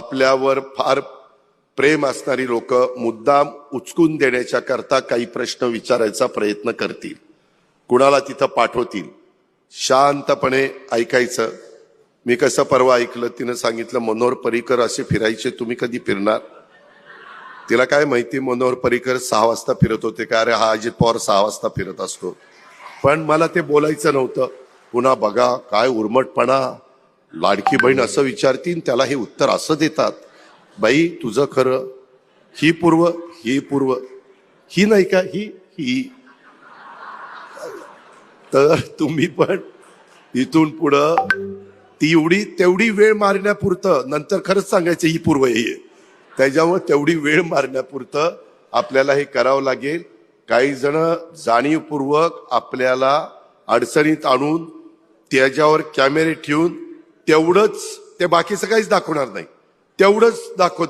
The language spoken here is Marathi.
आपल्यावर फार प्रेम असणारी लोक मुद्दाम उचकून देण्याच्या करता काही प्रश्न विचारायचा प्रयत्न करतील, कुणाला तिथं पाठवतील. शांतपणे ऐकायचं. मी कसं परवा ऐकलं, तिनं सांगितलं मनोहर पर्रिकर असे फिरायचे, तुम्ही कधी फिरणार? तिला काय माहिती मनोहर पर्रिकर 6 वाजता फिरत होते का? अरे हा अजित पवार 6 वाजता फिरत असतो. पण मला ते बोलायचं नव्हतं. पुन्हा बघा काय उर्मटपणा, लाडकी बहीण असं विचारतील त्याला हे उत्तर असं देतात. बाई तुझं खरं, ही पूर्व, ही पूर्व, ही नाही का, ही. तर तुम्ही पण इथून पुढं ती तेवढी वेळ मारण्यापुरतं, नंतर खरंच सांगायचं ही पूर्व आहे, त्याच्यामुळे तेवढी वेळ मारण्यापुरतं आपल्याला हे करावं लागेल. काही जण जाणीवपूर्वक आपल्याला अडचणीत आणून त्याच्यावर कॅमेरे ठेवून तेवढंच, ते बाकीचं काहीच दाखवणार नाही, तेवढंच दाखवत